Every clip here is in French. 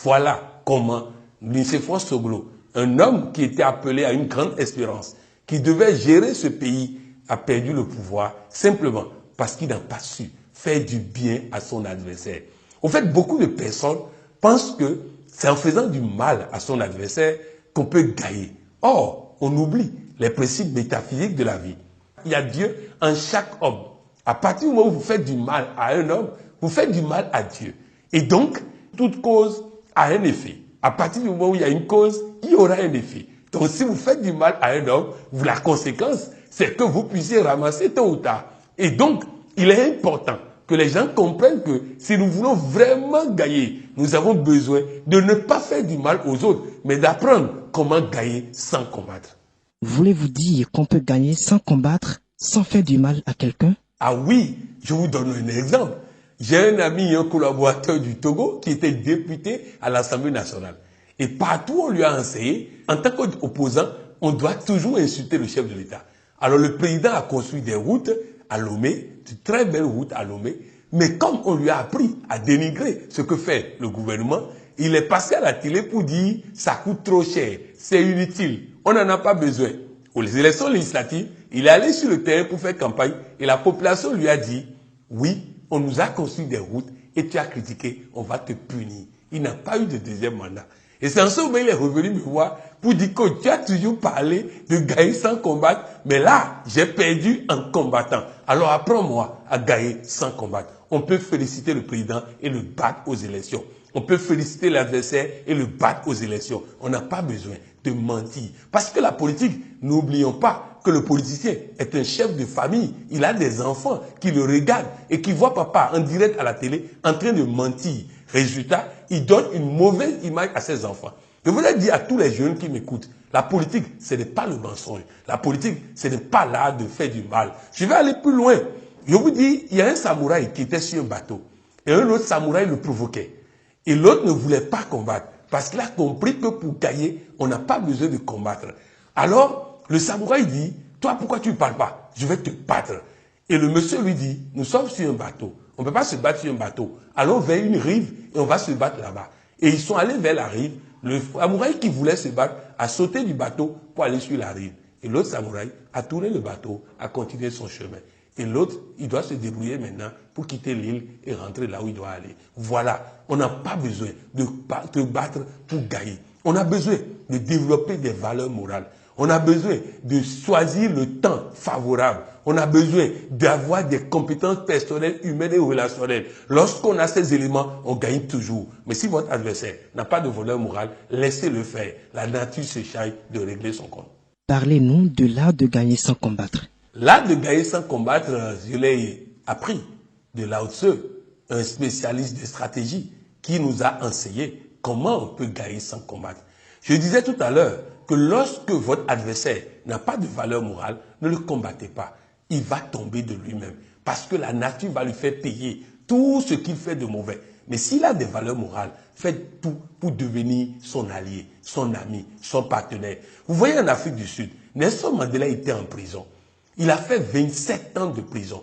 Voilà comment Nicéphore Soglo, un homme qui était appelé à une grande espérance, qui devait gérer ce pays, a perdu le pouvoir simplement parce qu'il n'a pas su faire du bien à son adversaire. Au fait, beaucoup de personnes pensent que c'est en faisant du mal à son adversaire qu'on peut gagner. Or, on oublie les principes métaphysiques de la vie. Il y a Dieu en chaque homme. À partir du moment où vous faites du mal à un homme, vous faites du mal à Dieu. Et donc, toute cause a un effet. À partir du moment où il y a une cause, il y aura un effet. Donc, si vous faites du mal à un homme, la conséquence, c'est que vous puissiez ramasser tôt ou tard. Et donc, il est important que les gens comprennent que si nous voulons vraiment gagner, nous avons besoin de ne pas faire du mal aux autres, mais d'apprendre comment gagner sans combattre. Voulez-vous dire qu'on peut gagner sans combattre, sans faire du mal à quelqu'un? Ah oui, je vous donne un exemple. J'ai un ami, un collaborateur du Togo qui était député à l'Assemblée nationale. Et partout, on lui a enseigné, en tant qu'opposant, on doit toujours insulter le chef de l'État. Alors le président a construit des routes à Lomé, de très belles routes à Lomé, mais comme on lui a appris à dénigrer ce que fait le gouvernement, il est passé à la télé pour dire « ça coûte trop cher, c'est inutile, on n'en a pas besoin ». Aux élections législatives, il est allé sur le terrain pour faire campagne et la population lui a dit « oui, on nous a construit des routes et tu as critiqué, on va te punir ». Il n'a pas eu de deuxième mandat. Et c'est en ce moment qu'il est revenu me voir pour dire que tu as toujours parlé de gagner sans combattre, mais là, j'ai perdu en combattant. Alors apprends-moi à gagner sans combattre. On peut féliciter le président et le battre aux élections. On peut féliciter l'adversaire et le battre aux élections. On n'a pas besoin de mentir. Parce que la politique, n'oublions pas que le politicien est un chef de famille. Il a des enfants qui le regardent et qui voient papa en direct à la télé en train de mentir. Résultat, il donne une mauvaise image à ses enfants. Je voudrais dire à tous les jeunes qui m'écoutent, la politique, ce n'est pas le mensonge. La politique, ce n'est pas l'art de faire du mal. Je vais aller plus loin. Je vous dis, il y a un samouraï qui était sur un bateau. Et un autre samouraï le provoquait. Et l'autre ne voulait pas combattre. Parce qu'il a compris que pour gagner, on n'a pas besoin de combattre. Alors, le samouraï dit, toi, pourquoi tu ne parles pas? Je vais te battre. Et le monsieur lui dit, nous sommes sur un bateau. On ne peut pas se battre sur un bateau. Allons vers une rive et on va se battre là-bas. Et ils sont allés vers la rive. Le samouraï qui voulait se battre a sauté du bateau pour aller sur la rive. Et l'autre samouraï a tourné le bateau, a continué son chemin. Et l'autre, il doit se débrouiller maintenant pour quitter l'île et rentrer là où il doit aller. Voilà, on n'a pas besoin de te battre pour gagner. On a besoin de développer des valeurs morales. On a besoin de choisir le temps favorable. On a besoin d'avoir des compétences personnelles, humaines et relationnelles. Lorsqu'on a ces éléments, on gagne toujours. Mais si votre adversaire n'a pas de valeur morale, laissez-le faire. La nature se charge de régler son compte. Parlez-nous de l'art de gagner sans combattre. L'art de gagner sans combattre, je l'ai appris de Lao Tzu, un spécialiste de stratégie qui nous a enseigné comment on peut gagner sans combattre. Je disais tout à l'heure que lorsque votre adversaire n'a pas de valeur morale, ne le combattez pas. Il va tomber de lui-même parce que la nature va lui faire payer tout ce qu'il fait de mauvais. Mais s'il a des valeurs morales, faites tout pour devenir son allié, son ami, son partenaire. Vous voyez en Afrique du Sud, Nelson Mandela était en prison. Il a fait 27 ans de prison.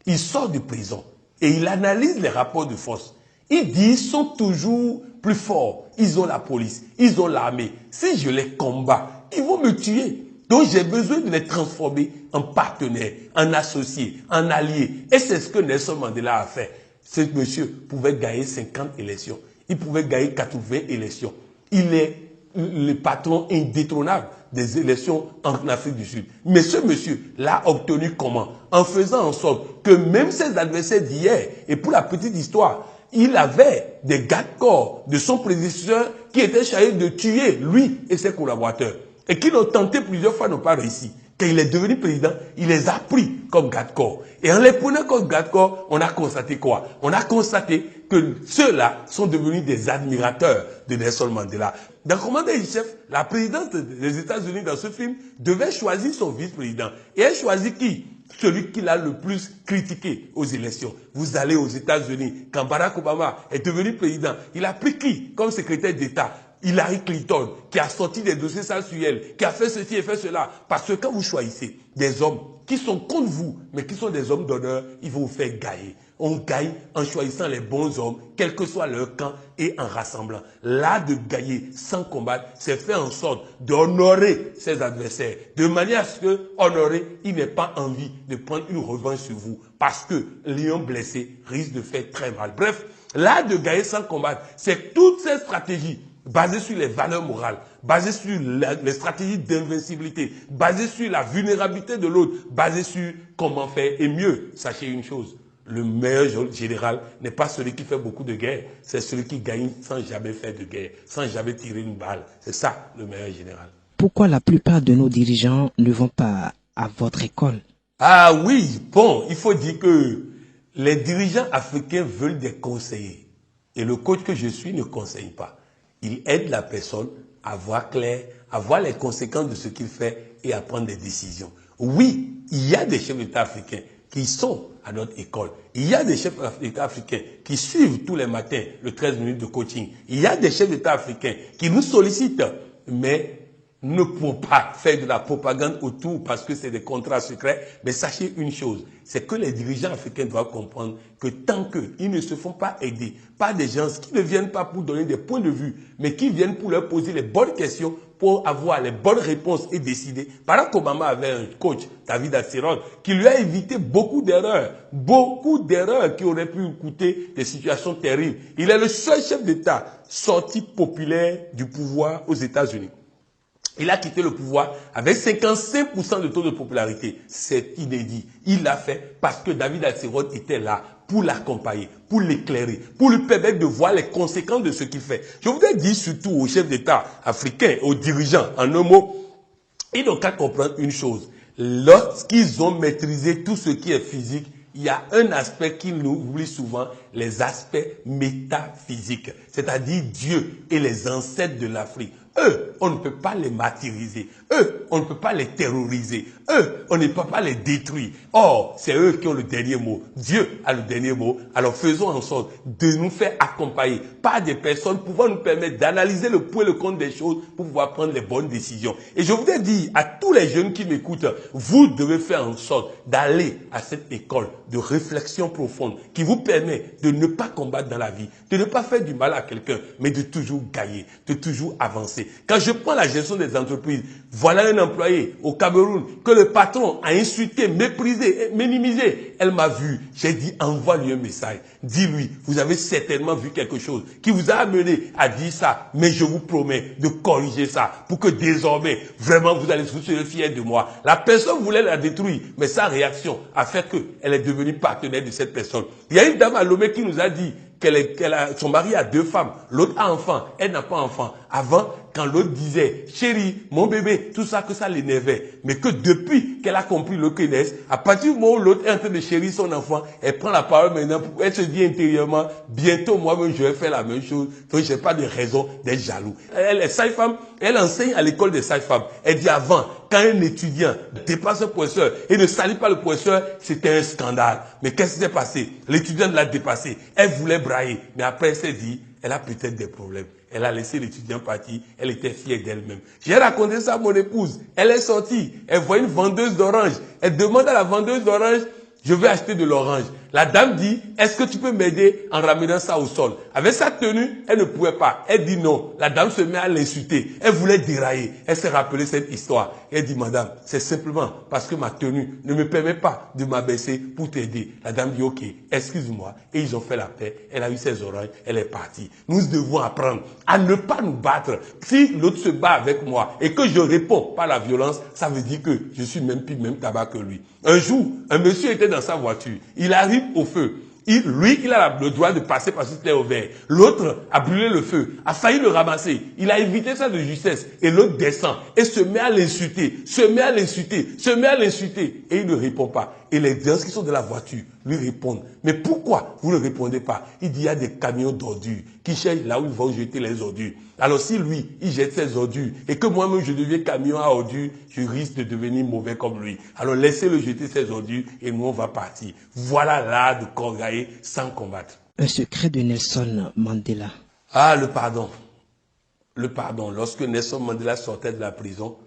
Il sort de prison et il analyse les rapports de force. Il dit qu'ils sont toujours plus forts. Ils ont la police, ils ont l'armée. Si je les combats, ils vont me tuer. Donc j'ai besoin de les transformer en partenaires, en associés, en alliés. Et c'est ce que Nelson Mandela a fait. Ce monsieur pouvait gagner 50 élections. Il pouvait gagner 80 élections. Il est le patron indétrônable des élections en Afrique du Sud. Mais ce monsieur l'a obtenu comment? En faisant en sorte que même ses adversaires d'hier, et pour la petite histoire, il avait des gardes-corps de son prédécesseur qui étaient chargés de tuer lui et ses collaborateurs. Et qui l'ont tenté plusieurs fois, n'ont pas réussi. Quand il est devenu président, il les a pris comme garde-corps. Et en les prenant comme garde-corps, on a constaté quoi? On a constaté que ceux-là sont devenus des admirateurs de Nelson Mandela. Dans Commandant en chef, la présidente des États-Unis dans ce film devait choisir son vice-président. Et elle choisit qui? Celui qui l'a le plus critiqué aux élections. Vous allez aux États-Unis, quand Barack Obama est devenu président, il a pris qui comme secrétaire d'État? Hillary Clinton, qui a sorti des dossiers sales sur elle, qui a fait ceci et fait cela. Parce que quand vous choisissez des hommes qui sont contre vous, mais qui sont des hommes d'honneur, ils vont vous faire gagner. On gagne en choisissant les bons hommes, quel que soit leur camp, et en rassemblant. L'art de gagner sans combattre, c'est faire en sorte d'honorer ses adversaires, de manière à ce que, honorer, il n'ait pas envie de prendre une revanche sur vous, parce que lion blessé risque de faire très mal. Bref, l'art de gagner sans combattre, c'est toutes ces stratégies basées sur les valeurs morales, basées sur les stratégies d'invincibilité, basées sur la vulnérabilité de l'autre, basées sur comment faire. Et mieux, sachez une chose, le meilleur général n'est pas celui qui fait beaucoup de guerres, c'est celui qui gagne sans jamais faire de guerre, sans jamais tirer une balle. C'est ça le meilleur général. Pourquoi la plupart de nos dirigeants ne vont pas à votre école? Ah oui, bon, il faut dire que les dirigeants africains veulent des conseillers. Et le coach que je suis ne conseille pas. Il aide la personne à voir clair, à voir les conséquences de ce qu'il fait et à prendre des décisions. Oui, il y a des chefs d'État africains qui sont à notre école. Il y a des chefs d'État africains qui suivent tous les matins le 13 minutes de coaching. Il y a des chefs d'État africains qui nous sollicitent, mais nous ne pouvons pas faire de la propagande autour parce que c'est des contrats secrets. Mais sachez une chose, c'est que les dirigeants africains doivent comprendre que tant qu'ils ne se font pas aider par des gens qui ne viennent pas pour donner des points de vue, mais qui viennent pour leur poser les bonnes questions, pour avoir les bonnes réponses et décider. Barack Obama avait un coach, David Axelrod, qui lui a évité beaucoup d'erreurs qui auraient pu coûter des situations terribles. Il est le seul chef d'État sorti populaire du pouvoir aux États-Unis. Il a quitté le pouvoir avec 55% de taux de popularité. C'est inédit. Il l'a fait parce que David Axelrod était là pour l'accompagner, pour l'éclairer, pour lui permettre de voir les conséquences de ce qu'il fait. Je voudrais dire surtout aux chefs d'État africains, aux dirigeants, en un mot, ils n'ont qu'à comprendre une chose. Lorsqu'ils ont maîtrisé tout ce qui est physique, il y a un aspect qu'ils nous oublient souvent, les aspects métaphysiques, c'est-à-dire Dieu et les ancêtres de l'Afrique. Eux, on ne peut pas les martyriser. Eux, on ne peut pas les terroriser. Eux, on ne peut pas les détruire. Or, c'est eux qui ont le dernier mot. Dieu a le dernier mot. Alors faisons en sorte de nous faire accompagner par des personnes pouvant nous permettre d'analyser le pour et le contre des choses pour pouvoir prendre les bonnes décisions. Et je voudrais dire à tous les jeunes qui m'écoutent, vous devez faire en sorte d'aller à cette école de réflexion profonde qui vous permet de ne pas combattre dans la vie, de ne pas faire du mal à quelqu'un, mais de toujours gagner, de toujours avancer. Quand je prends la gestion des entreprises, voilà un employé au Cameroun que le patron a insulté, méprisé, minimisé. Elle m'a vu. J'ai dit, envoie-lui un message. Dis-lui, vous avez certainement vu quelque chose qui vous a amené à dire ça, mais je vous promets de corriger ça pour que désormais, vraiment, vous allez vous serez fiers de moi. La personne voulait la détruire, mais sa réaction a fait qu'elle est devenue partenaire de cette personne. Il y a une dame à Lomé qui nous a dit son mari a 2 femmes, l'autre a enfant, elle n'a pas enfant. Avant, quand l'autre disait, chérie, mon bébé, tout ça, que ça l'énervait. Mais que depuis qu'elle a compris le connaisse, à partir du moment où l'autre est en train de chérir son enfant, elle prend la parole maintenant, elle se dit intérieurement, bientôt moi-même je vais faire la même chose, donc je n'ai pas de raison d'être jaloux. Elle est sage-femme, elle enseigne à l'école des sages-femmes. Elle dit avant, quand un étudiant dépasse un professeur et ne salue pas le professeur, c'était un scandale. Mais qu'est-ce qui s'est passé? L'étudiant l'a dépassé. Elle voulait brailler, mais après elle s'est dit, elle a peut-être des problèmes. Elle a laissé l'étudiant partir, elle était fière d'elle-même. J'ai raconté ça à mon épouse. Elle est sortie, elle voit une vendeuse d'orange. Elle demande à la vendeuse d'orange, je veux acheter de l'orange. La dame dit, est-ce que tu peux m'aider en ramenant ça au sol? Avec sa tenue, elle ne pouvait pas. Elle dit non. La dame se met à l'insulter. Elle voulait dérailler. Elle s'est rappelée cette histoire. Elle dit, madame, c'est simplement parce que ma tenue ne me permet pas de m'abaisser pour t'aider. La dame dit, ok, excuse-moi. Et ils ont fait la paix. Elle a eu ses oranges. Elle est partie. Nous devons apprendre à ne pas nous battre. Si l'autre se bat avec moi et que je réponds par la violence, ça veut dire que je suis même plus même tabac que lui. Un jour, un monsieur était dans sa voiture. Il arrive au feu. Il a le droit de passer parce qu'il était au vert. L'autre a brûlé le feu, a failli le ramasser. Il a évité ça de justesse. Et l'autre descend et se met à l'insulter, Et il ne répond pas. Et les gens qui sont dans la voiture lui répondent. Mais pourquoi vous ne répondez pas? Il dit, il y a des camions d'ordures qui cherchent là où ils vont jeter les ordures. Alors si lui, il jette ses ordures et que moi-même je deviens camion à ordures, je risque de devenir mauvais comme lui. Alors laissez-le jeter ses ordures et nous on va partir. Voilà l'art de gagner sans combattre. Un secret de Nelson Mandela. Ah, le pardon. le pardon. Lorsque Nelson Mandela sortait de la prison,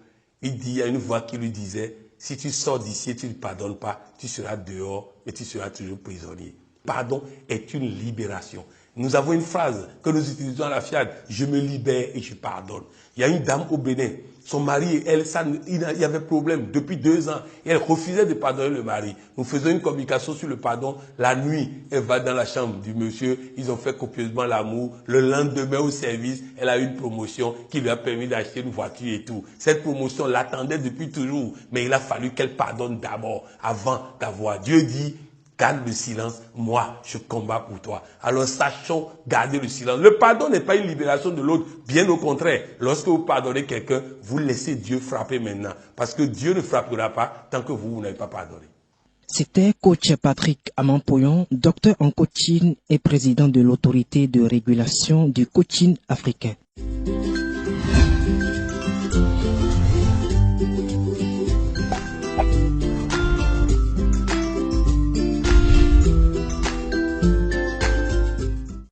il y a une voix qui lui disait, si tu sors d'ici et tu ne pardonnes pas, tu seras dehors, mais tu seras toujours prisonnier. Pardon est une libération. Nous avons une phrase que nous utilisons à la FIAD, je me libère et je pardonne. Il y a une dame au Bénin, son mari et elle, il y avait problème depuis 2 ans. Et elle refusait de pardonner le mari. Nous faisons une communication sur le pardon. La nuit, elle va dans la chambre du monsieur. Ils ont fait copieusement l'amour. Le lendemain au service, elle a eu une promotion qui lui a permis d'acheter une voiture et tout. Cette promotion l'attendait depuis toujours. Mais il a fallu qu'elle pardonne d'abord, avant d'avoir. Dieu dit, garde le silence, moi je combats pour toi. Alors sachons garder le silence. Le pardon n'est pas une libération de l'autre, bien au contraire. Lorsque vous pardonnez quelqu'un, vous laissez Dieu frapper maintenant. Parce que Dieu ne frappera pas tant que vous n'avez pas pardonné. C'était coach Patrick Amampoyon, docteur en coaching et président de l'autorité de régulation du coaching africain.